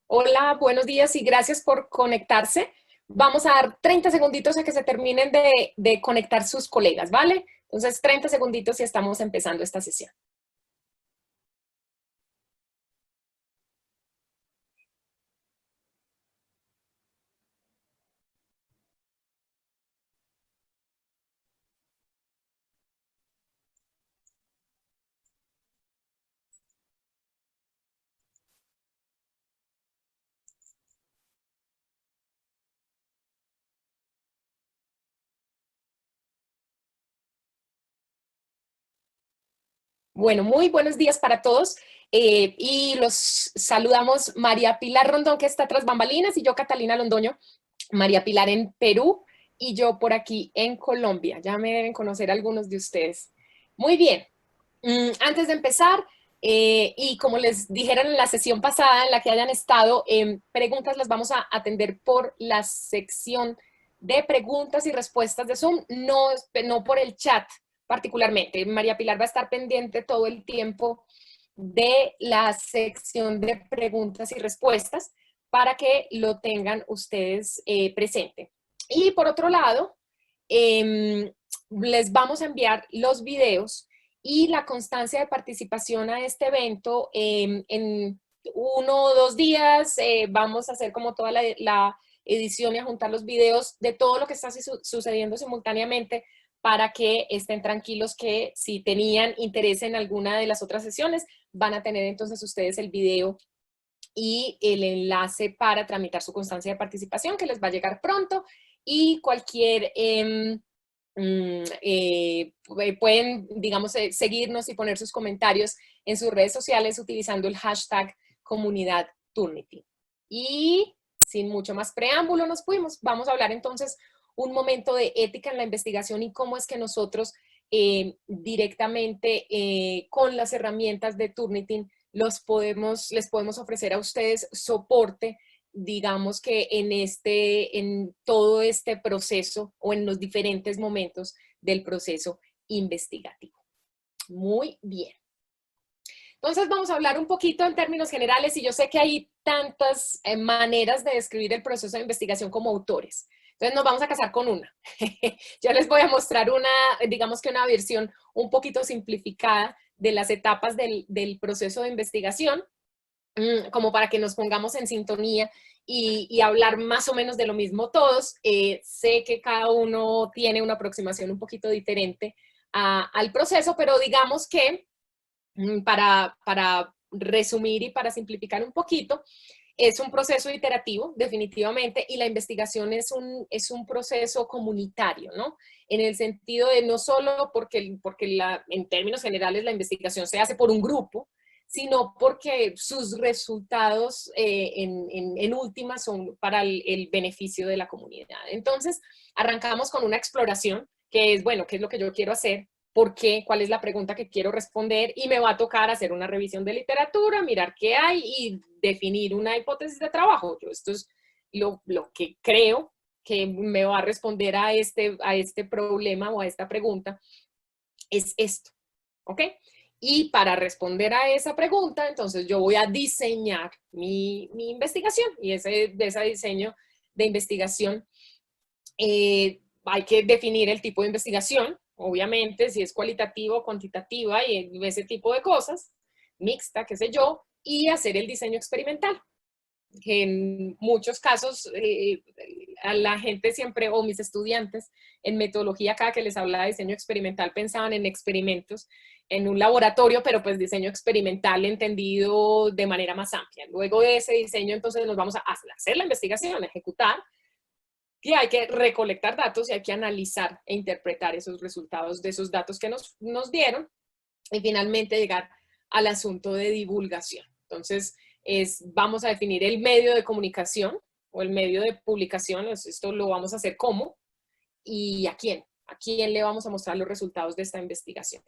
Hola, buenos días y gracias por conectarse. Vamos a dar 30 segunditos a que se terminen de conectar sus colegas, ¿vale? Entonces, 30 segunditos y estamos empezando esta sesión. Bueno, muy buenos días para todos y los saludamos María Pilar Rondón, que está tras bambalinas, y yo, Catalina Londoño. María Pilar en Perú y yo por aquí en Colombia. Ya me deben conocer algunos de ustedes. Muy bien. Antes de empezar, y como les dijeron en la sesión pasada en la que hayan estado, preguntas las vamos a atender por la sección de preguntas y respuestas de Zoom, no por el chat particularmente. María Pilar va a estar pendiente todo el tiempo de la sección de preguntas y respuestas para que lo tengan ustedes presente. Y por otro lado, les vamos a enviar los videos y la constancia de participación a este evento en 1 o 2 días. Vamos a hacer como toda la edición y a juntar los videos de todo lo que está sucediendo simultáneamente para que estén tranquilos que si tenían interés en alguna de las otras sesiones, van a tener entonces ustedes el video y el enlace para tramitar su constancia de participación, que les va a llegar pronto, y cualquier pueden, digamos, seguirnos y poner sus comentarios en sus redes sociales utilizando el hashtag comunidad Turnitin. Y sin mucho más preámbulo nos fuimos. Vamos a hablar entonces un momento de ética en la investigación y cómo es que nosotros directamente con las herramientas de Turnitin les podemos ofrecer a ustedes soporte, digamos que en todo este proceso o en los diferentes momentos del proceso investigativo. Muy bien. Entonces vamos a hablar un poquito en términos generales y yo sé que hay tantas maneras de describir el proceso de investigación como autores. Entonces nos vamos a casar con una. Yo les voy a mostrar digamos que una versión un poquito simplificada de las etapas del proceso de investigación, como para que nos pongamos en sintonía y hablar más o menos de lo mismo todos. Sé que cada uno tiene una aproximación un poquito diferente al proceso, pero digamos que para resumir y para simplificar un poquito, es un proceso iterativo, definitivamente, y la investigación es un proceso comunitario, ¿no? En el sentido de no solo porque en términos generales la investigación se hace por un grupo, sino porque sus resultados en última son para el beneficio de la comunidad. Entonces, arrancamos con una exploración, que es, bueno, ¿qué es lo que yo quiero hacer? ¿Por qué? ¿Cuál es la pregunta que quiero responder? Y me va a tocar hacer una revisión de literatura, mirar qué hay y definir una hipótesis de trabajo. Esto es lo que creo que me va a responder a este problema o a esta pregunta, es esto, ¿ok? Y para responder a esa pregunta, entonces yo voy a diseñar mi investigación y de ese diseño de investigación hay que definir el tipo de investigación, obviamente, si es cualitativa o cuantitativa y ese tipo de cosas, mixta, qué sé yo, y hacer el diseño experimental. Que en muchos casos a la gente siempre, o mis estudiantes en metodología, cada que les hablaba de diseño experimental, pensaban en experimentos en un laboratorio, pero pues diseño experimental entendido de manera más amplia. Luego de ese diseño, entonces nos vamos a hacer la investigación, a ejecutar, y hay que recolectar datos y hay que analizar e interpretar esos resultados de esos datos que nos dieron y finalmente llegar al asunto de divulgación. Entonces, vamos a definir el medio de comunicación o el medio de publicación. Esto lo vamos a hacer cómo y a quién le vamos a mostrar los resultados de esta investigación.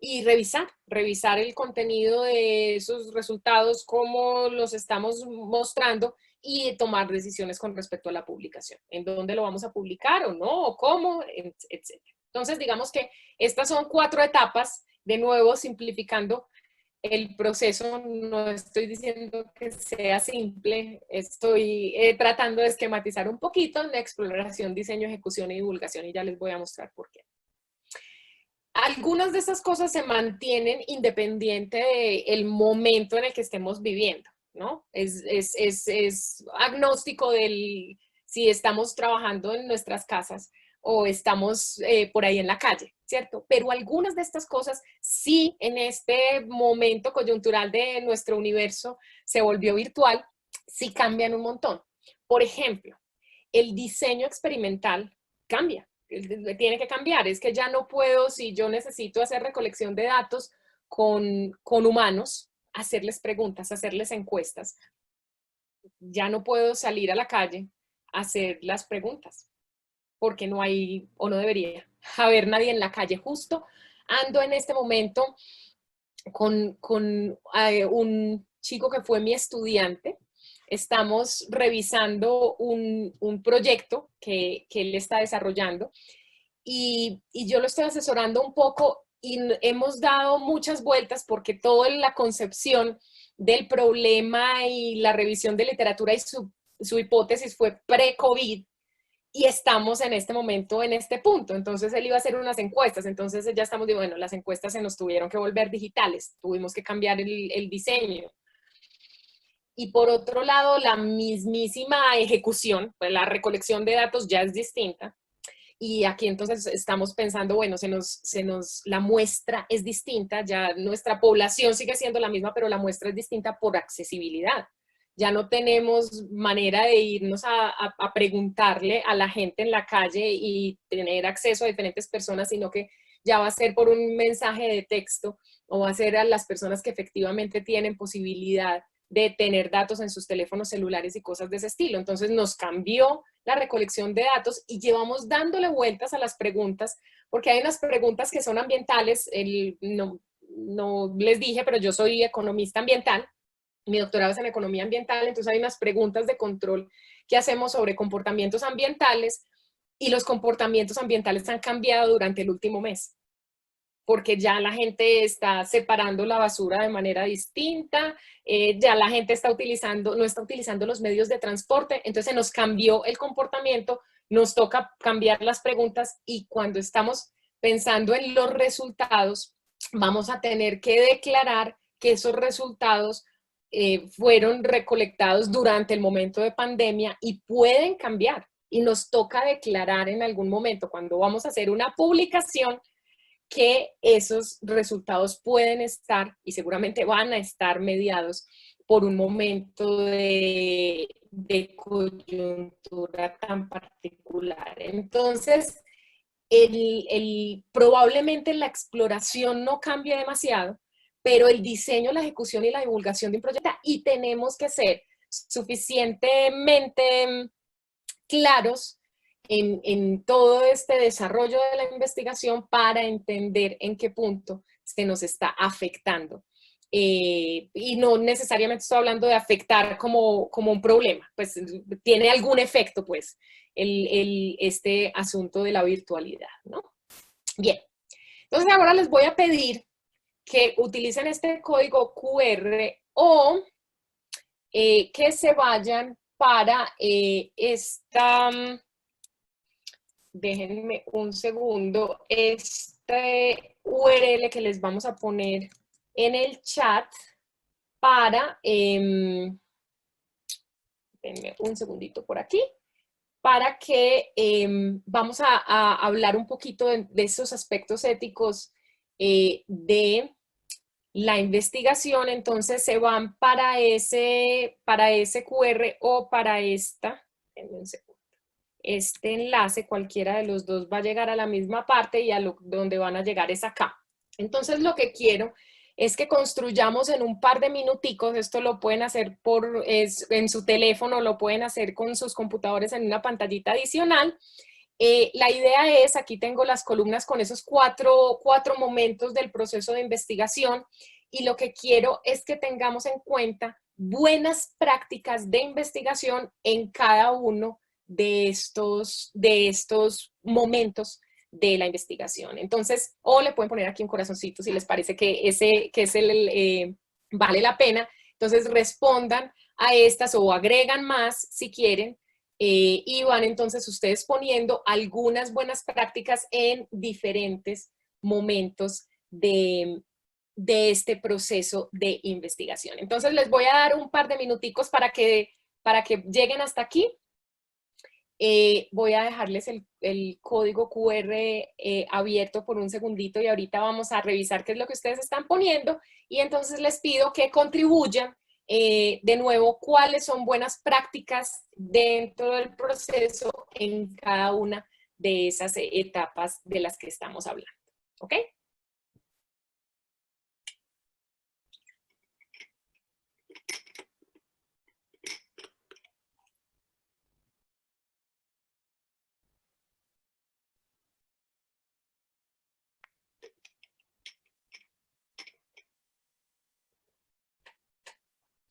Y revisar el contenido de esos resultados, cómo los estamos mostrando y tomar decisiones con respecto a la publicación, en dónde lo vamos a publicar o no, o cómo, etc. Entonces, digamos que estas son 4 etapas, de nuevo simplificando, el proceso, no estoy diciendo que sea simple, estoy tratando de esquematizar un poquito en la exploración, diseño, ejecución y divulgación, y ya les voy a mostrar por qué. Algunas de estas cosas se mantienen independiente del momento en el que estemos viviendo, ¿no? Es agnóstico del si estamos trabajando en nuestras casas o estamos por ahí en la calle, ¿cierto? Pero algunas de estas cosas sí en este momento coyuntural de nuestro universo se volvió virtual, sí cambian un montón. Por ejemplo, el diseño experimental cambia, tiene que cambiar. Es que ya no puedo, si yo necesito hacer recolección de datos con humanos, hacerles preguntas, hacerles encuestas. Ya no puedo salir a la calle a hacer las preguntas, porque no hay, o no debería haber nadie en la calle. Justo ando en este momento con un chico que fue mi estudiante. Estamos revisando un proyecto que él está desarrollando y yo lo estoy asesorando un poco y hemos dado muchas vueltas porque toda la concepción del problema y la revisión de literatura y su hipótesis fue pre-COVID y estamos en este momento, en este punto. Entonces él iba a hacer unas encuestas, entonces ya estamos, bueno, las encuestas se nos tuvieron que volver digitales, tuvimos que cambiar el diseño. Y por otro lado, la mismísima ejecución, pues la recolección de datos ya es distinta. Y aquí entonces estamos pensando, bueno, la muestra es distinta, ya nuestra población sigue siendo la misma, pero la muestra es distinta por accesibilidad. Ya no tenemos manera de irnos a preguntarle a la gente en la calle y tener acceso a diferentes personas, sino que ya va a ser por un mensaje de texto o va a ser a las personas que efectivamente tienen posibilidad de tener datos en sus teléfonos celulares y cosas de ese estilo. Entonces nos cambió la recolección de datos y llevamos dándole vueltas a las preguntas, porque hay unas preguntas que son ambientales, no les dije, pero yo soy economista ambiental, mi doctorado es en economía ambiental, entonces hay unas preguntas de control que hacemos sobre comportamientos ambientales y los comportamientos ambientales han cambiado durante el último mes porque ya la gente está separando la basura de manera distinta, ya la gente no está utilizando los medios de transporte, entonces nos cambió el comportamiento, nos toca cambiar las preguntas y cuando estamos pensando en los resultados, vamos a tener que declarar que esos resultados fueron recolectados durante el momento de pandemia y pueden cambiar. Y nos toca declarar en algún momento, cuando vamos a hacer una publicación, que esos resultados pueden estar y seguramente van a estar mediados por un momento de coyuntura tan particular. Entonces, probablemente la exploración no cambie demasiado, pero el diseño, la ejecución y la divulgación de un proyecto, y tenemos que ser suficientemente claros en todo este desarrollo de la investigación para entender en qué punto se nos está afectando. Y no necesariamente estoy hablando de afectar como un problema, pues tiene algún efecto, pues, este asunto de la virtualidad, ¿no? Bien, entonces ahora les voy a pedir que utilicen este código QR o que se vayan para esta déjenme un segundo, este URL que les vamos a poner en el chat para, denme un segundito por aquí, para que vamos a hablar un poquito de esos aspectos éticos de la investigación. Entonces se van para ese QR o para esta, denme un segundo. Este enlace, cualquiera de los dos, va a llegar a la misma parte y donde van a llegar es acá. Entonces lo que quiero es que construyamos en un par de minuticos, esto lo pueden hacer en su teléfono, lo pueden hacer con sus computadores en una pantallita adicional. La idea es, aquí tengo las columnas con esos cuatro momentos del proceso de investigación y lo que quiero es que tengamos en cuenta buenas prácticas de investigación en cada uno de estos momentos de la investigación. Entonces, o le pueden poner aquí un corazoncito si les parece que vale la pena. Entonces, respondan a estas o agregan más si quieren, y van entonces ustedes poniendo algunas buenas prácticas en diferentes momentos de este proceso de investigación. Entonces les voy a dar un par de minuticos para que lleguen hasta aquí. Voy a dejarles el código QR abierto por un segundito y ahorita vamos a revisar qué es lo que ustedes están poniendo, y entonces les pido que contribuyan de nuevo cuáles son buenas prácticas dentro del proceso en cada una de esas etapas de las que estamos hablando. ¿Ok?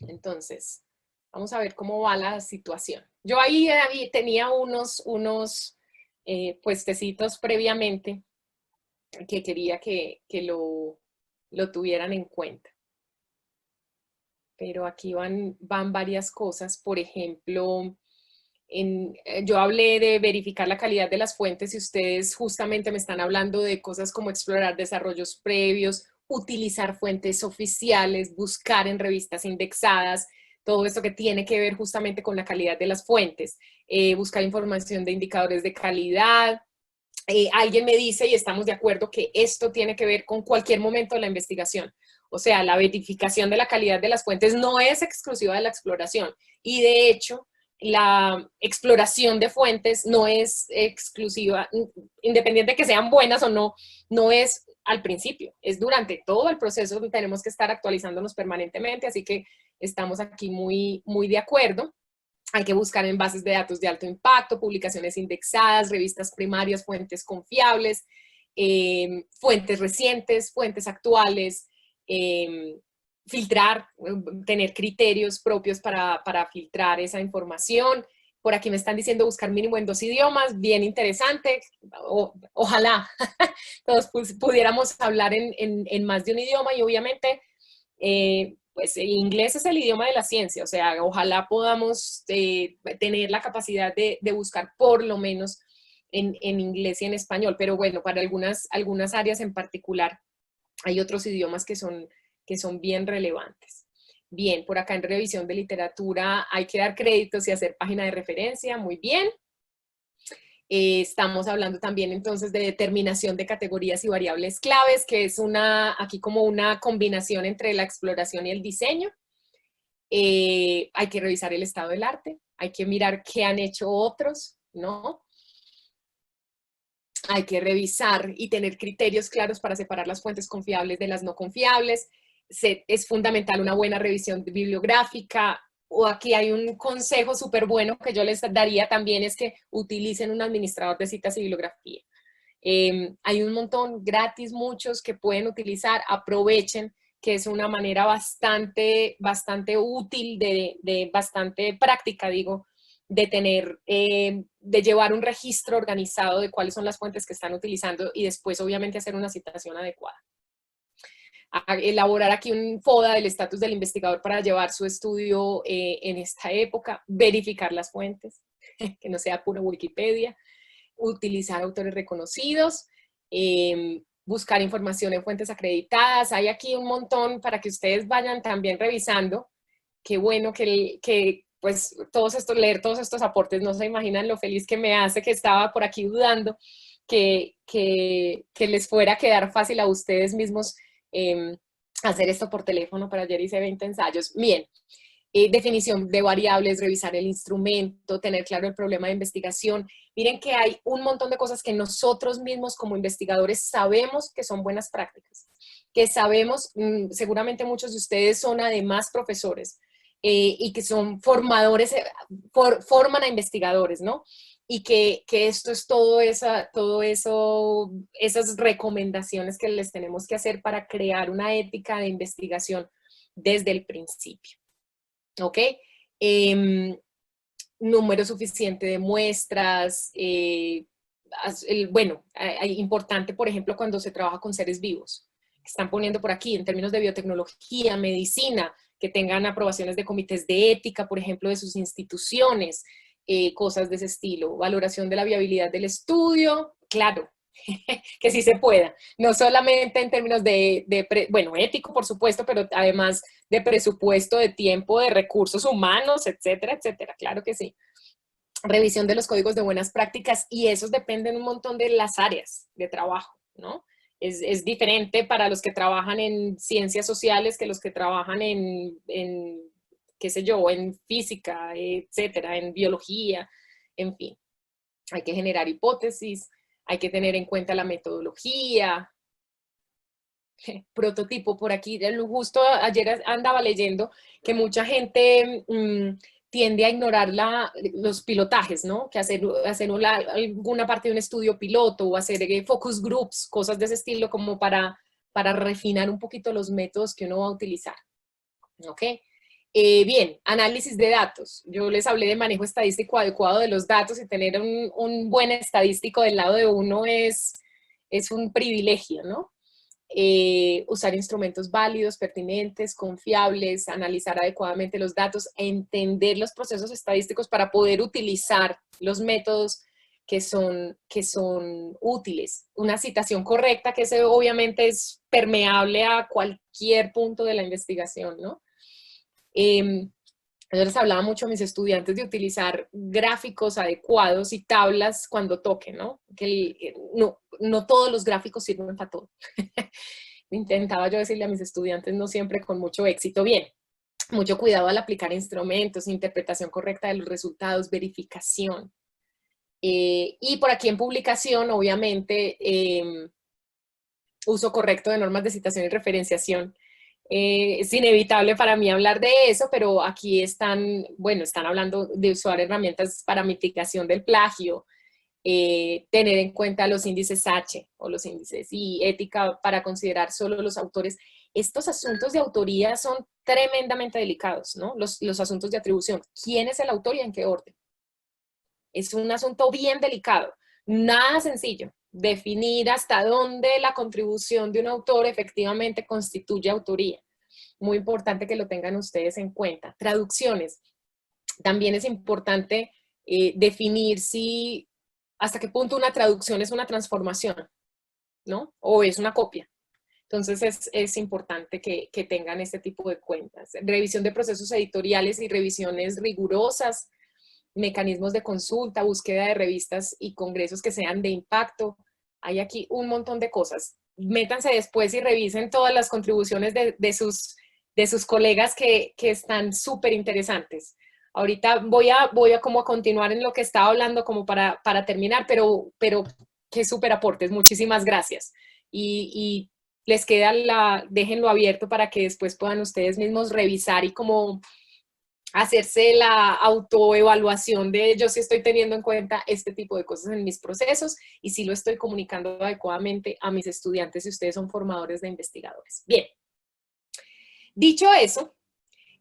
Entonces, vamos a ver cómo va la situación. Yo ahí tenía unos puestecitos previamente que quería que lo tuvieran en cuenta. Pero aquí van varias cosas. Por ejemplo, yo hablé de verificar la calidad de las fuentes y ustedes justamente me están hablando de cosas como explorar desarrollos previos, utilizar fuentes oficiales, buscar en revistas indexadas, todo esto que tiene que ver justamente con la calidad de las fuentes, buscar información de indicadores de calidad. Alguien me dice, y estamos de acuerdo, que esto tiene que ver con cualquier momento de la investigación. O sea, la verificación de la calidad de las fuentes no es exclusiva de la exploración. Y de hecho, la exploración de fuentes no es exclusiva, independiente de que sean buenas o no, no es al principio, es durante todo el proceso donde tenemos que estar actualizándonos permanentemente, así que estamos aquí muy de acuerdo. Hay que buscar en bases de datos de alto impacto, publicaciones indexadas, revistas primarias, fuentes confiables, fuentes recientes, fuentes actuales, filtrar, tener criterios propios para filtrar esa información. Por aquí me están diciendo buscar mínimo en 2 idiomas, bien interesante. Ojalá todos pudiéramos hablar en más de un idioma, y obviamente pues el inglés es el idioma de la ciencia, o sea, ojalá podamos tener la capacidad de buscar por lo menos en inglés y en español, pero bueno, para algunas áreas en particular hay otros idiomas que son bien relevantes. Bien, por acá en revisión de literatura hay que dar créditos y hacer página de referencia, muy bien. Estamos hablando también entonces de determinación de categorías y variables claves, que es aquí como una combinación entre la exploración y el diseño. Hay que revisar el estado del arte, hay que mirar qué han hecho otros, ¿no? Hay que revisar y tener criterios claros para separar las fuentes confiables de las no confiables. Es fundamental una buena revisión bibliográfica. O aquí hay un consejo súper bueno que yo les daría también, es que utilicen un administrador de citas y bibliografía. Hay un montón gratis, muchos que pueden utilizar, aprovechen, que es una manera bastante útil, bastante práctica, digo, de tener, de llevar un registro organizado de cuáles son las fuentes que están utilizando y después obviamente hacer una citación adecuada. Elaborar aquí un FODA del estatus del investigador para llevar su estudio en esta época, verificar las fuentes, que no sea pura Wikipedia, utilizar autores reconocidos, buscar información en fuentes acreditadas. Hay aquí un montón para que ustedes vayan también revisando. Qué bueno que pues leer todos estos aportes, no se imaginan lo feliz que me hace, que estaba por aquí dudando que les fuera a quedar fácil a ustedes mismos hacer esto por teléfono. Para ayer hice 20 ensayos. Bien. Definición de variables, revisar el instrumento, tener claro el problema de investigación. Miren que hay un montón de cosas que nosotros mismos como investigadores sabemos que son buenas prácticas, que sabemos, seguramente muchos de ustedes son además profesores y que son formadores, forman a investigadores, ¿no? Y que esto es todo eso, esas recomendaciones que les tenemos que hacer para crear una ética de investigación desde el principio. ¿Ok? Número suficiente de muestras, bueno, importante, por ejemplo, cuando se trabaja con seres vivos, que están poniendo por aquí en términos de biotecnología, medicina, que tengan aprobaciones de comités de ética, por ejemplo, de sus instituciones, cosas de ese estilo, valoración de la viabilidad del estudio, claro, que sí se pueda, no solamente en términos bueno, ético, por supuesto, pero además de presupuesto, de tiempo, de recursos humanos, etcétera, etcétera, claro que sí. Revisión de los códigos de buenas prácticas, y esos dependen un montón de las áreas de trabajo, ¿no? Es diferente para los que trabajan en ciencias sociales que los que trabajan en qué sé yo, en física, etcétera, en biología, en fin. Hay que generar hipótesis, hay que tener en cuenta la metodología. Prototipo, por aquí, justo ayer andaba leyendo que mucha gente tiende a ignorar los pilotajes, ¿no? Que hacer alguna parte de un estudio piloto o hacer focus groups, cosas de ese estilo como para refinar un poquito los métodos que uno va a utilizar, ¿ok? Bien, análisis de datos. Yo les hablé de manejo estadístico adecuado de los datos, y tener un buen estadístico del lado de uno es un privilegio, ¿no? Usar instrumentos válidos, pertinentes, confiables, analizar adecuadamente los datos, entender los procesos estadísticos para poder utilizar los métodos que son útiles. Una citación correcta, que ese obviamente es permeable a cualquier punto de la investigación, ¿no? Yo les hablaba mucho a mis estudiantes de utilizar gráficos adecuados y tablas cuando toquen, ¿no? No todos los gráficos sirven para todo. Intentaba yo decirle a mis estudiantes, no siempre con mucho éxito. Bien, mucho cuidado al aplicar instrumentos, interpretación correcta de los resultados, verificación. Y por aquí en publicación, obviamente, uso correcto de normas de citación y referenciación. Es inevitable para mí hablar de eso, pero aquí están hablando de usar herramientas para mitigación del plagio, tener en cuenta los índices H o los índices y ética para considerar solo los autores. Estos asuntos de autoría son tremendamente delicados, ¿no? Los asuntos de atribución. ¿Quién es el autor y en qué orden? Es un asunto bien delicado, nada sencillo. Definir hasta dónde la contribución de un autor efectivamente constituye autoría. Muy importante que lo tengan ustedes en cuenta. Traducciones. También es importante definir hasta qué punto una traducción es una transformación, ¿no? O es una copia. Entonces es importante que tengan este tipo de cuentas. Revisión de procesos editoriales y revisiones rigurosas, mecanismos de consulta, búsqueda de revistas y congresos que sean de impacto. Hay aquí un montón de cosas. Métanse después y revisen todas las contribuciones de sus colegas que están súper interesantes. Ahorita voy a como a continuar en lo que estaba hablando como para terminar, pero qué súper aportes. Muchísimas gracias. Y les queda déjenlo abierto para que después puedan ustedes mismos revisar y como hacerse la autoevaluación de yo sí estoy teniendo en cuenta este tipo de cosas en mis procesos y si lo estoy comunicando adecuadamente a mis estudiantes si ustedes son formadores de investigadores. Bien, dicho eso,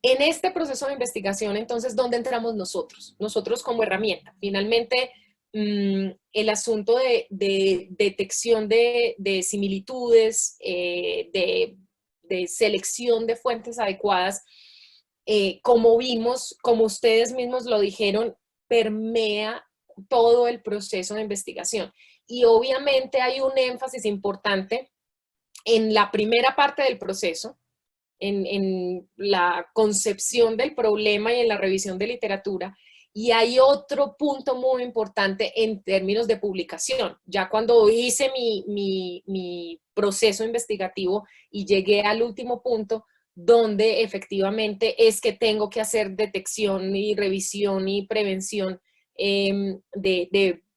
en este proceso de investigación, entonces, ¿dónde entramos nosotros? Nosotros como herramienta. Finalmente, el asunto de detección de similitudes, de selección de fuentes adecuadas, como vimos, como ustedes mismos lo dijeron, permea todo el proceso de investigación. Y obviamente hay un énfasis importante en la primera parte del proceso, en la concepción del problema y en la revisión de literatura. Y hay otro punto muy importante en términos de publicación. Ya cuando hice mi proceso investigativo y llegué al último punto, donde efectivamente es que tengo que hacer detección y revisión y prevención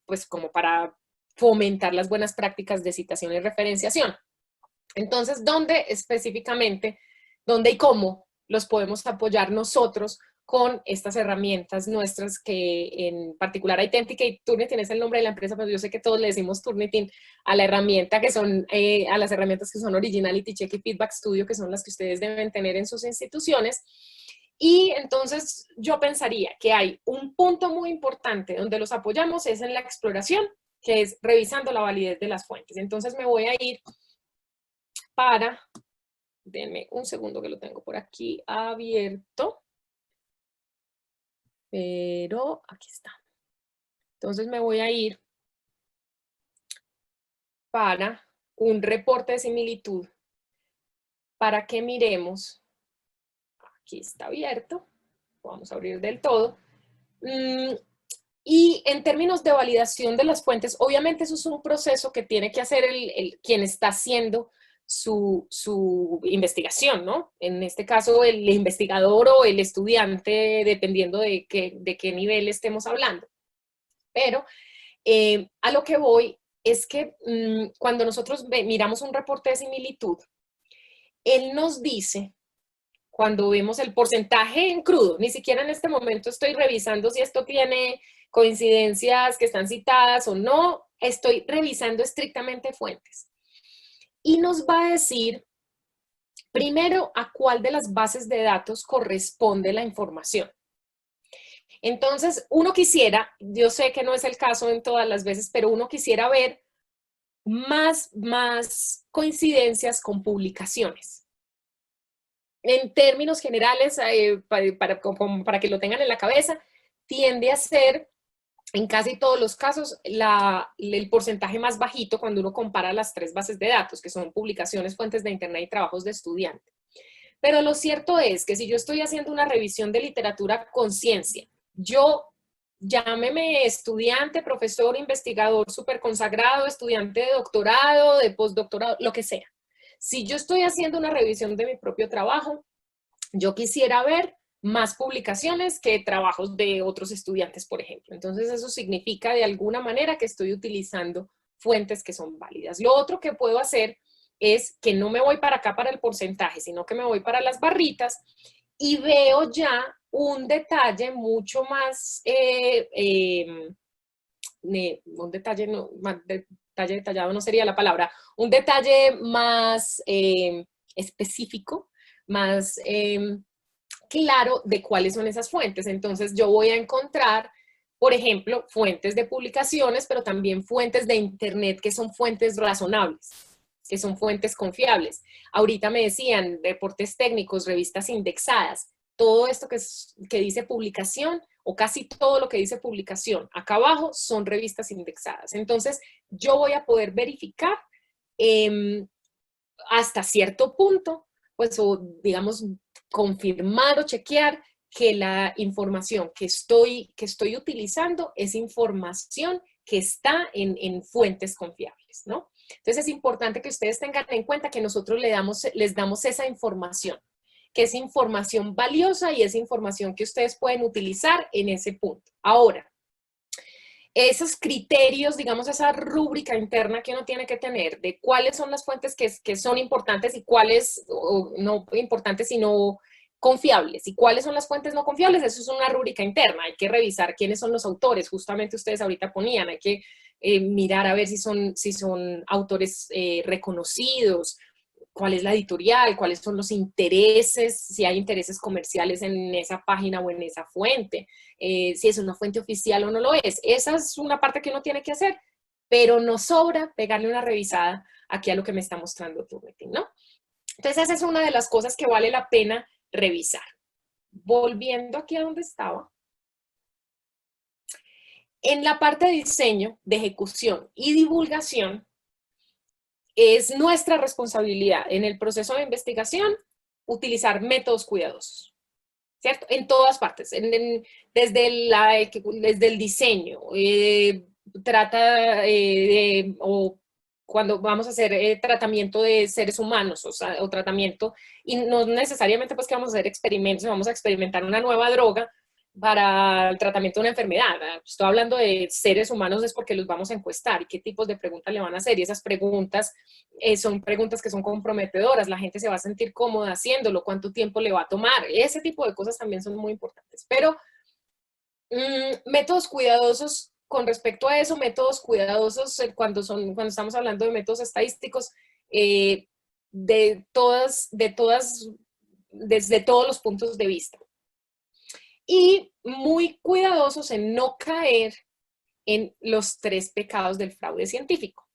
pues como para fomentar las buenas prácticas de citación y referenciación. Entonces, ¿dónde específicamente, dónde y cómo los podemos apoyar nosotros con estas herramientas nuestras que en particular Identity Turnitin es el nombre de la empresa, pero yo sé que todos le decimos Turnitin a la herramienta que son, a las herramientas que son Originality Check y Feedback Studio, que son las que ustedes deben tener en sus instituciones. Y entonces yo pensaría que hay un punto muy importante donde los apoyamos es en la exploración, que es revisando la validez de las fuentes. Entonces me voy a ir para, denme un segundo que lo tengo por aquí abierto, pero aquí está. Entonces me voy a ir para un reporte de similitud para que miremos, aquí está abierto, vamos a abrir del todo, y en términos de validación de las fuentes, obviamente eso es un proceso que tiene que hacer quien está haciendo su investigación, ¿no? En este caso, el investigador o el estudiante, dependiendo de qué nivel estemos hablando. Pero a lo que voy es que cuando nosotros miramos un reporte de similitud, él nos dice, cuando vemos el porcentaje en crudo, ni siquiera en este momento estoy revisando si esto tiene coincidencias que están citadas o no, estoy revisando estrictamente fuentes. Y nos va a decir, primero, a cuál de las bases de datos corresponde la información. Entonces, uno quisiera, yo sé que no es el caso en todas las veces, pero uno quisiera ver más coincidencias con publicaciones. En términos generales, para que lo tengan en la cabeza, tiende a ser, en casi todos los casos, el porcentaje más bajito cuando uno compara las tres bases de datos, que son publicaciones, fuentes de internet y trabajos de estudiante. Pero lo cierto es que si yo estoy haciendo una revisión de literatura con ciencia, yo, llámeme estudiante, profesor, investigador súper consagrado, estudiante de doctorado, de postdoctorado, lo que sea. Si yo estoy haciendo una revisión de mi propio trabajo, yo quisiera ver más publicaciones que trabajos de otros estudiantes, por ejemplo. Entonces, eso significa de alguna manera que estoy utilizando fuentes que son válidas. Lo otro que puedo hacer es que no me voy para acá para el porcentaje, sino que me voy para las barritas y veo ya un detalle mucho más, un detalle, no, más detalle detallado no sería la palabra, un detalle más específico, más claro de cuáles son esas fuentes. Entonces yo voy a encontrar, por ejemplo, fuentes de publicaciones, pero también fuentes de internet que son fuentes razonables, que son fuentes confiables. Ahorita me decían reportes técnicos, revistas indexadas, todo esto que dice publicación o casi todo lo que dice publicación acá abajo son revistas indexadas. Entonces yo voy a poder verificar hasta cierto punto, pues, o digamos, confirmar o chequear que la información que estoy utilizando es información que está en fuentes confiables, ¿no? Entonces es importante que ustedes tengan en cuenta que nosotros les damos esa información, que es información valiosa y es información que ustedes pueden utilizar en ese punto. Ahora, esos criterios, digamos, esa rúbrica interna que uno tiene que tener de cuáles son las fuentes que son importantes y cuáles, no importantes, sino confiables, y cuáles son las fuentes no confiables, eso es una rúbrica interna, hay que revisar quiénes son los autores, justamente ustedes ahorita ponían, hay que mirar a ver si son autores reconocidos, cuál es la editorial, cuáles son los intereses, si hay intereses comerciales en esa página o en esa fuente, si es una fuente oficial o no lo es. Esa es una parte que uno tiene que hacer, pero no sobra pegarle una revisada aquí a lo que me está mostrando Turnitin, ¿no? Entonces esa es una de las cosas que vale la pena revisar. Volviendo aquí a donde estaba. En la parte de diseño, de ejecución y divulgación, es nuestra responsabilidad en el proceso de investigación utilizar métodos cuidadosos, ¿cierto? En todas partes, desde el diseño, o cuando vamos a hacer tratamiento de seres humanos, o tratamiento, y no necesariamente pues que vamos a hacer experimentos, vamos a experimentar una nueva droga para el tratamiento de una enfermedad. Estoy hablando de seres humanos, es porque los vamos a encuestar y qué tipos de preguntas le van a hacer, y esas preguntas son preguntas que son comprometedoras, la gente se va a sentir cómoda haciéndolo, cuánto tiempo le va a tomar, ese tipo de cosas también son muy importantes. Pero métodos cuidadosos con respecto a eso, métodos cuidadosos cuando estamos hablando de métodos estadísticos, desde todos los puntos de vista. Y muy cuidadosos en no caer en los 3 pecados del fraude científico,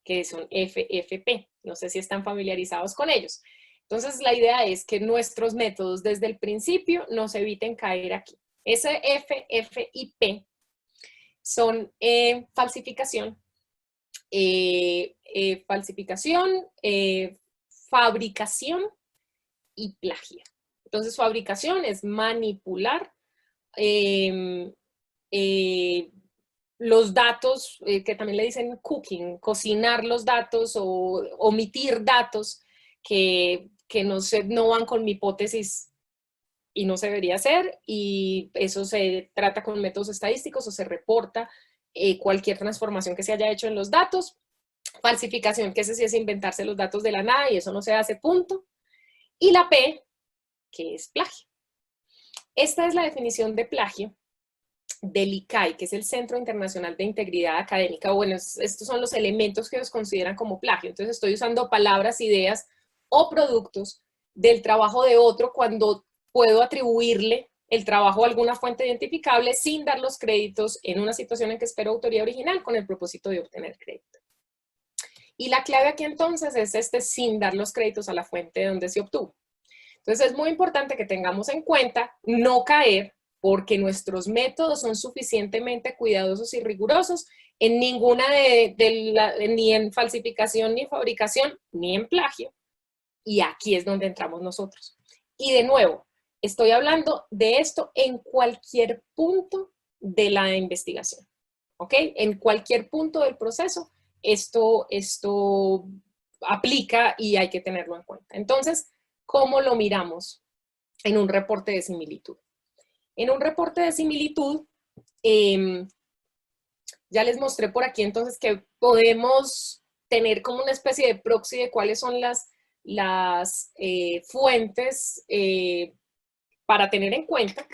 que son FFP. No sé si están familiarizados con ellos. Entonces, la idea es que nuestros métodos desde el principio nos eviten caer aquí. Ese F, F y P son falsificación, fabricación y plagio. Entonces, fabricación es manipular los datos, que también le dicen cooking, cocinar los datos o omitir datos que no van con mi hipótesis y no se debería hacer, y eso se trata con métodos estadísticos o se reporta cualquier transformación que se haya hecho en los datos. Falsificación, que ese sí es inventarse los datos de la nada y eso no se hace, punto. Y la P, que es plagio. Esta es la definición de plagio del ICAI, que es el Centro Internacional de Integridad Académica. Bueno, estos son los elementos que ellos consideran como plagio. Entonces estoy usando palabras, ideas o productos del trabajo de otro cuando puedo atribuirle el trabajo a alguna fuente identificable sin dar los créditos en una situación en que espero autoría original con el propósito de obtener crédito. Y la clave aquí entonces es sin dar los créditos a la fuente de donde se obtuvo. Entonces es muy importante que tengamos en cuenta no caer, porque nuestros métodos son suficientemente cuidadosos y rigurosos en ninguna ni en falsificación, ni en fabricación, ni en plagio. Y aquí es donde entramos nosotros. Y de nuevo, estoy hablando de esto en cualquier punto de la investigación, ¿ok? En cualquier punto del proceso, esto aplica y hay que tenerlo en cuenta. Entonces, ¿cómo lo miramos en un reporte de similitud? En un reporte de similitud, ya les mostré por aquí entonces que podemos tener como una especie de proxy de cuáles son las fuentes para tener en cuenta.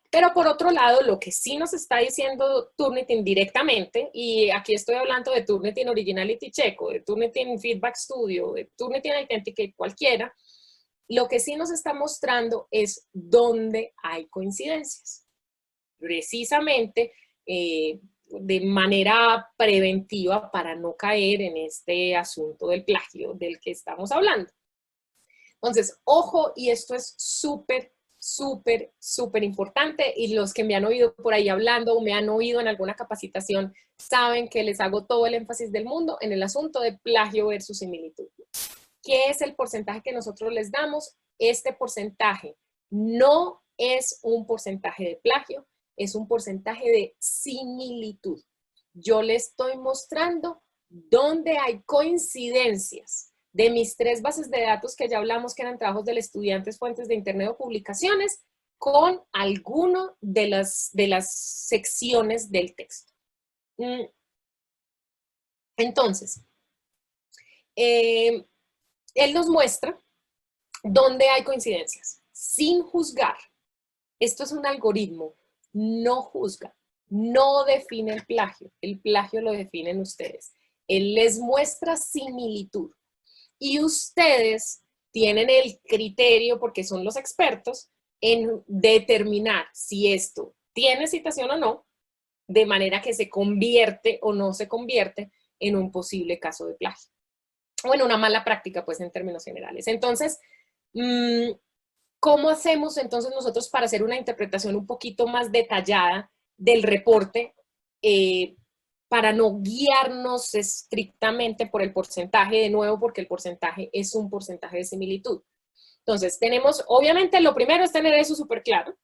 Pero por otro lado, lo que sí nos está diciendo Turnitin directamente, y aquí estoy hablando de Turnitin Originality Check, o de Turnitin Feedback Studio, de Turnitin Authenticate, cualquiera, lo que sí nos está mostrando es dónde hay coincidencias. Precisamente de manera preventiva para no caer en este asunto del plagio del que estamos hablando. Entonces, ojo, y esto es súper, súper, súper importante, y los que me han oído por ahí hablando o me han oído en alguna capacitación saben que les hago todo el énfasis del mundo en el asunto de plagio versus similitud. ¿Qué es el porcentaje que nosotros les damos? Este porcentaje no es un porcentaje de plagio, es un porcentaje de similitud. Yo les estoy mostrando dónde hay coincidencias de mis 3 bases de datos que ya hablamos, que eran trabajos del estudiante, fuentes de internet o publicaciones, con alguno de las secciones del texto. Entonces, él nos muestra dónde hay coincidencias, sin juzgar. Esto es un algoritmo, no juzga, no define el plagio lo definen ustedes. Él les muestra similitud y ustedes tienen el criterio, porque son los expertos, en determinar si esto tiene citación o no, de manera que se convierte o no se convierte en un posible caso de plagio. O en una mala práctica, pues, en términos generales. Entonces, ¿cómo hacemos entonces nosotros para hacer una interpretación un poquito más detallada del reporte para no guiarnos estrictamente por el porcentaje, de nuevo, porque el porcentaje es un porcentaje de similitud? Entonces, tenemos, obviamente, lo primero es tener eso súper claro,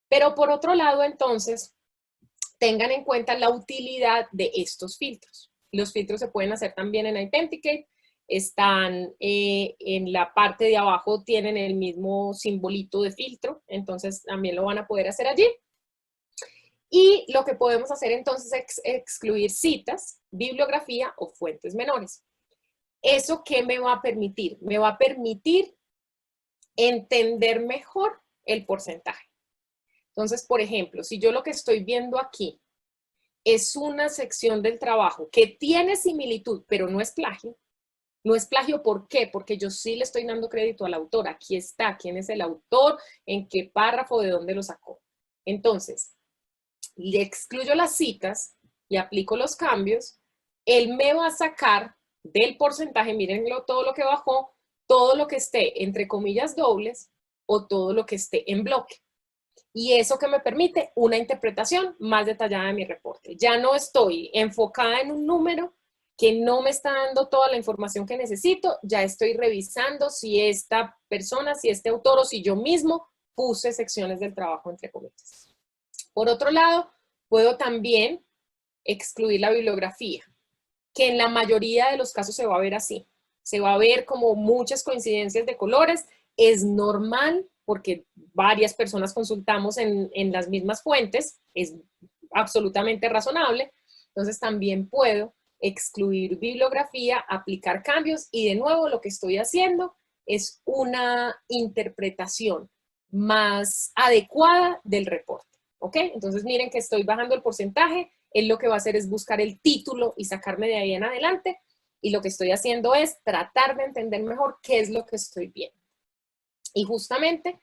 pero por otro lado, entonces, tengan en cuenta la utilidad de estos filtros. Los filtros se pueden hacer también en Authenticate, están en la parte de abajo, tienen el mismo simbolito de filtro, entonces también lo van a poder hacer allí. Y lo que podemos hacer entonces es excluir citas, bibliografía o fuentes menores. ¿Eso qué me va a permitir? Me va a permitir entender mejor el porcentaje. Entonces, por ejemplo, si yo lo que estoy viendo aquí es una sección del trabajo que tiene similitud, pero no es plagio. No es plagio, ¿por qué? Porque yo sí le estoy dando crédito al autor. Aquí está, quién es el autor, en qué párrafo, de dónde lo sacó. Entonces, le excluyo las citas y aplico los cambios, él me va a sacar del porcentaje, mírenlo, todo lo que bajó, todo lo que esté entre comillas dobles o todo lo que esté en bloque. Y eso que me permite una interpretación más detallada de mi reporte. Ya no estoy enfocada en un número que no me está dando toda la información que necesito, ya estoy revisando si esta persona, si este autor o si yo mismo puse secciones del trabajo entre comillas. Por otro lado, puedo también excluir la bibliografía, que en la mayoría de los casos se va a ver así. Se va a ver como muchas coincidencias de colores. Es normal porque varias personas consultamos en las mismas fuentes. Es absolutamente razonable. Entonces también puedo excluir bibliografía, aplicar cambios y de nuevo lo que estoy haciendo es una interpretación más adecuada del reporte. ¿Ok? Entonces miren que estoy bajando el porcentaje. Él lo que va a hacer es buscar el título y sacarme de ahí en adelante. Y lo que estoy haciendo es tratar de entender mejor qué es lo que estoy viendo. Y justamente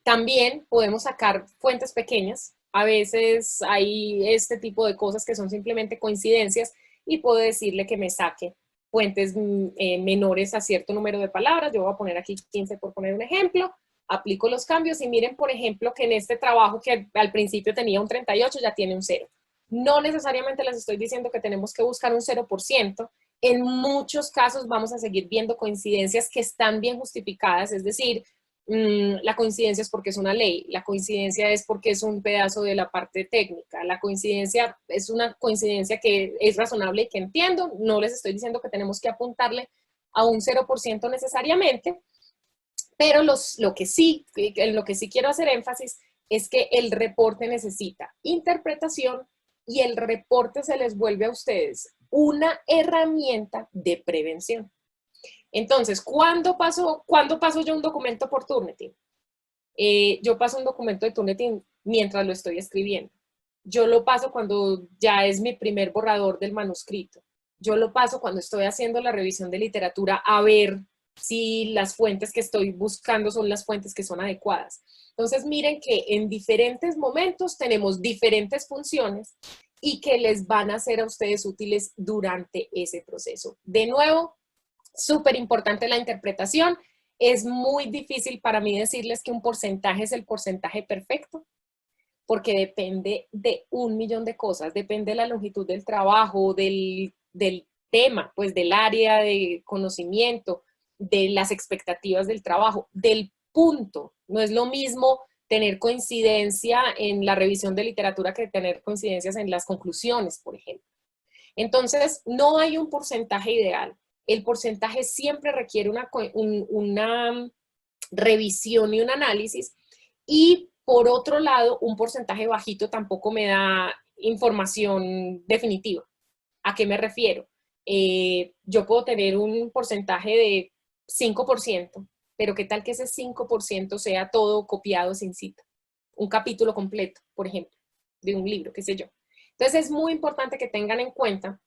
también podemos sacar fuentes pequeñas. A veces hay este tipo de cosas que son simplemente coincidencias y puedo decirle que me saque fuentes menores a cierto número de palabras. Yo voy a poner aquí 15 por poner un ejemplo. Aplico los cambios y miren, por ejemplo, que en este trabajo que al principio tenía un 38 ya tiene un 0. No necesariamente les estoy diciendo que tenemos que buscar un 0%. En muchos casos vamos a seguir viendo coincidencias que están bien justificadas, es decir, la coincidencia es porque es una ley, la coincidencia es porque es un pedazo de la parte técnica, la coincidencia es una coincidencia que es razonable y que entiendo, no les estoy diciendo que tenemos que apuntarle a un 0% necesariamente, pero en lo que sí quiero hacer énfasis es que el reporte necesita interpretación y el reporte se les vuelve a ustedes una herramienta de prevención. Entonces, ¿cuándo paso yo un documento por Turnitin? Yo paso un documento de Turnitin mientras lo estoy escribiendo. Yo lo paso cuando ya es mi primer borrador del manuscrito. Yo lo paso cuando estoy haciendo la revisión de literatura a ver si las fuentes que estoy buscando son las fuentes que son adecuadas. Entonces, miren que en diferentes momentos tenemos diferentes funciones y que les van a ser a ustedes útiles durante ese proceso. De nuevo, súper importante la interpretación. Es muy difícil para mí decirles que un porcentaje es el porcentaje perfecto, porque depende de un millón de cosas. Depende de la longitud del trabajo, del tema, pues del área de conocimiento, de las expectativas del trabajo, del punto. No es lo mismo tener coincidencia en la revisión de literatura que tener coincidencias en las conclusiones, por ejemplo. Entonces, no hay un porcentaje ideal. El porcentaje siempre requiere una revisión y un análisis. Y por otro lado, un porcentaje bajito tampoco me da información definitiva. ¿A qué me refiero? Yo puedo tener un porcentaje de 5%, pero ¿qué tal que ese 5% sea todo copiado sin cita? Un capítulo completo, por ejemplo, de un libro, qué sé yo. Entonces es muy importante que tengan en cuenta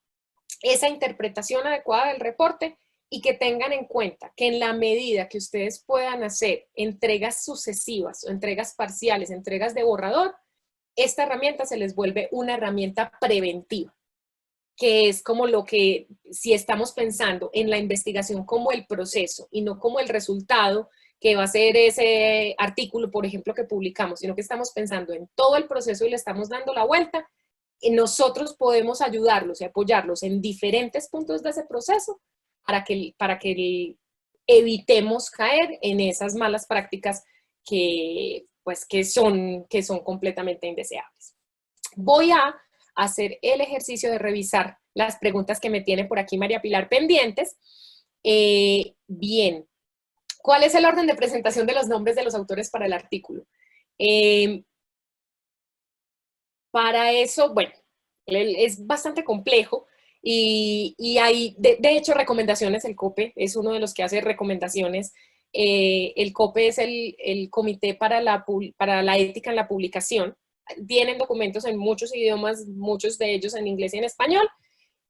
esa interpretación adecuada del reporte y que tengan en cuenta que en la medida que ustedes puedan hacer entregas sucesivas o entregas parciales, entregas de borrador, esta herramienta se les vuelve una herramienta preventiva, que es como lo que, si estamos pensando en la investigación como el proceso y no como el resultado que va a ser ese artículo, por ejemplo, que publicamos, sino que estamos pensando en todo el proceso y le estamos dando la vuelta, y nosotros podemos ayudarlos y apoyarlos en diferentes puntos de ese proceso para que evitemos caer en esas malas prácticas pues, que son completamente indeseables. Voy a hacer el ejercicio de revisar las preguntas que me tiene por aquí María Pilar pendientes. Bien, ¿cuál es el orden de presentación de los nombres de los autores para el artículo? Para eso, bueno, es bastante complejo y hay, de hecho, recomendaciones. El COPE es uno de los que hace recomendaciones. El COPE es el Comité para la Ética en la Publicación. Tienen documentos en muchos idiomas, muchos de ellos en inglés y en español.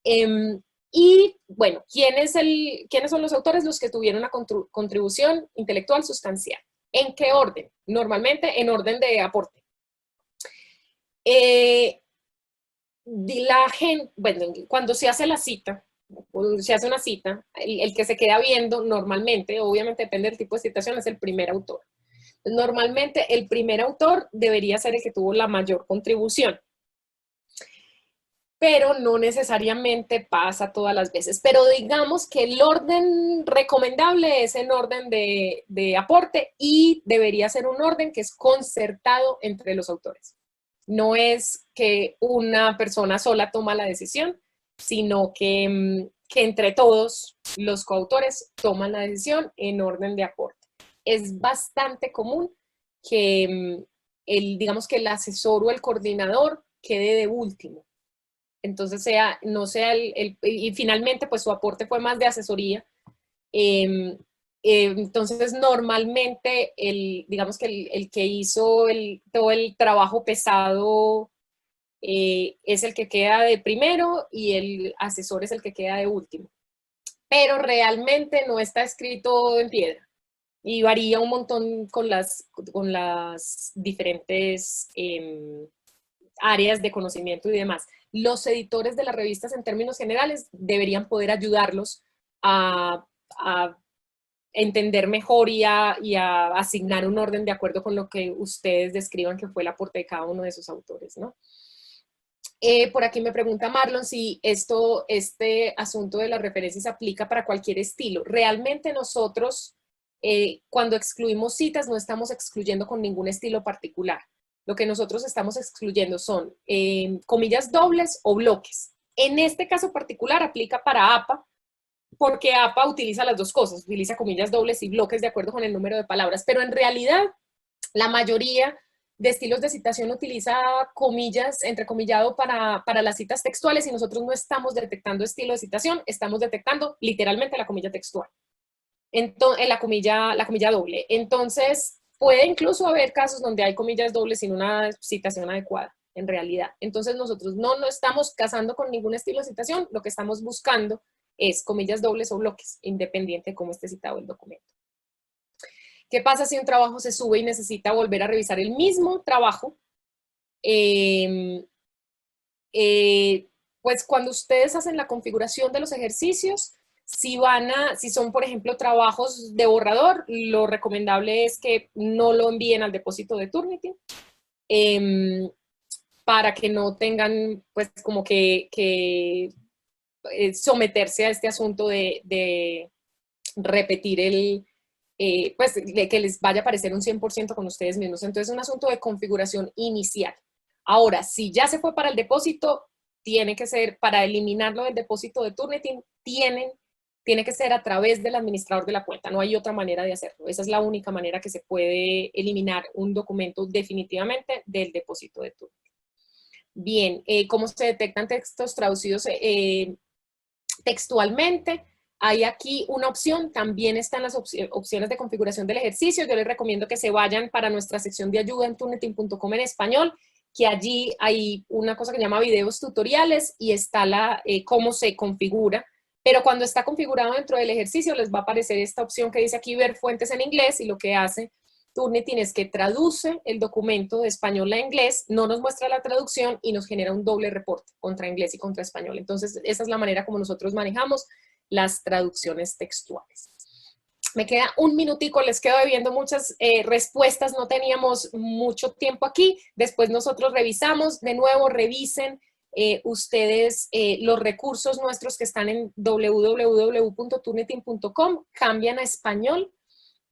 Y bueno, ¿quiénes son los autores? Los que tuvieron una contribución intelectual sustancial. ¿En qué orden? Normalmente en orden de aporte. la gente, bueno, cuando se hace la cita, se hace una cita, el que se queda viendo normalmente, obviamente depende del tipo de citación, es el primer autor. Normalmente el primer autor debería ser el que tuvo la mayor contribución, pero no necesariamente pasa todas las veces. Pero digamos que el orden recomendable es en orden de aporte y debería ser un orden que es concertado entre los autores. No es que una persona sola toma la decisión, sino que entre todos los coautores toman la decisión en orden de aporte. Es bastante común que digamos que el asesor o el coordinador quede de último. Entonces, no sea y finalmente, pues su aporte fue más de asesoría. Entonces, normalmente, digamos que el que hizo todo el trabajo pesado es el que queda de primero y el asesor es el que queda de último. Pero realmente no está escrito en piedra y varía un montón con las diferentes áreas de conocimiento y demás. Los editores de las revistas en términos generales deberían poder ayudarlos a entender mejor y a asignar un orden de acuerdo con lo que ustedes describan que fue el aporte de cada uno de sus autores, ¿no? Por aquí me pregunta Marlon si este asunto de las referencias aplica para cualquier estilo. Realmente nosotros, cuando excluimos citas, no estamos excluyendo con ningún estilo particular. Lo que nosotros estamos excluyendo son comillas dobles o bloques. En este caso particular aplica para APA, porque APA utiliza las dos cosas, utiliza comillas dobles y bloques de acuerdo con el número de palabras, pero en realidad la mayoría de estilos de citación utiliza comillas, entrecomillado para las citas textuales y nosotros no estamos detectando estilo de citación, estamos detectando literalmente la comilla textual, entonces, la comilla doble. Entonces, puede incluso haber casos donde hay comillas dobles sin una citación adecuada, en realidad. Entonces, nosotros no estamos casando con ningún estilo de citación, lo que estamos buscando es comillas dobles o bloques, independiente de cómo esté citado el documento. ¿Qué pasa si un trabajo se sube y necesita volver a revisar el mismo trabajo? Pues cuando ustedes hacen la configuración de los ejercicios, si son, por ejemplo, trabajos de borrador, lo recomendable es que no lo envíen al depósito de Turnitin para que no tengan, pues, como que someterse a este asunto de repetir pues, que les vaya a parecer un 100% con ustedes mismos. Entonces, es un asunto de configuración inicial. Ahora, si ya se fue para el depósito, tiene que ser, para eliminarlo del depósito de Turnitin, tiene que ser a través del administrador de la cuenta. No hay otra manera de hacerlo. Esa es la única manera que se puede eliminar un documento definitivamente del depósito de Turnitin. Bien, ¿cómo se detectan textos traducidos textualmente? Hay aquí una opción, también están las opciones de configuración del ejercicio. Yo les recomiendo que se vayan para nuestra sección de ayuda en turnitin.com en español, que allí hay una cosa que se llama videos tutoriales y está cómo se configura. Pero cuando está configurado dentro del ejercicio les va a aparecer esta opción que dice aquí ver fuentes en inglés y lo que hace Turnitin es que traduce el documento de español a inglés, no nos muestra la traducción y nos genera un doble reporte contra inglés y contra español. Entonces, esa es la manera como nosotros manejamos las traducciones textuales. Me queda un minutico, les quedo debiendo muchas respuestas, no teníamos mucho tiempo aquí. Después nosotros revisamos, de nuevo revisen ustedes los recursos nuestros que están en www.turnitin.com, cambian a español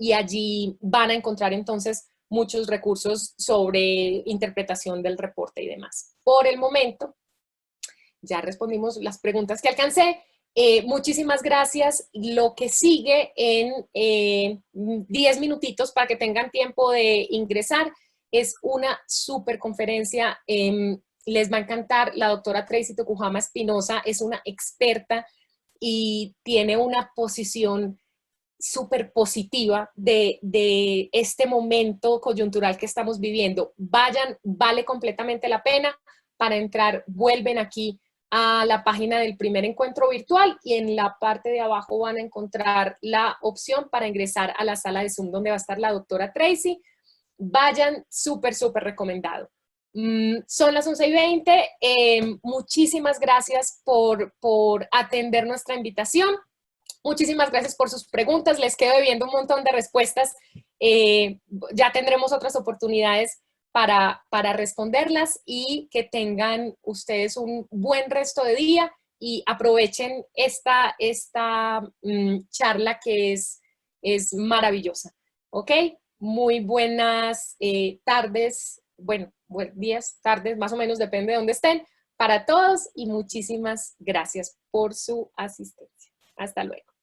y allí van a encontrar entonces muchos recursos sobre interpretación del reporte y demás. Por el momento, ya respondimos las preguntas que alcancé. Muchísimas gracias. Lo que sigue en 10 minutitos para que tengan tiempo de ingresar es una súper conferencia. Les va a encantar. La doctora Tracy Tokujama Espinosa es una experta y tiene una posición súper positiva de este momento coyuntural que estamos viviendo. Vayan, vale completamente la pena. Para entrar, vuelven aquí a la página del primer encuentro virtual y en la parte de abajo van a encontrar la opción para ingresar a la sala de Zoom donde va a estar la doctora Tracy. Vayan, súper, súper recomendado. Son las 11:20. Muchísimas gracias por atender nuestra invitación. Muchísimas gracias por sus preguntas. Les quedo debiendo un montón de respuestas. Ya tendremos otras oportunidades para responderlas y que tengan ustedes un buen resto de día y aprovechen esta charla que es maravillosa. ¿Ok? Muy buenas tardes, bueno, días, tardes, más o menos, depende de dónde estén, para todos y muchísimas gracias por su asistencia. Hasta luego.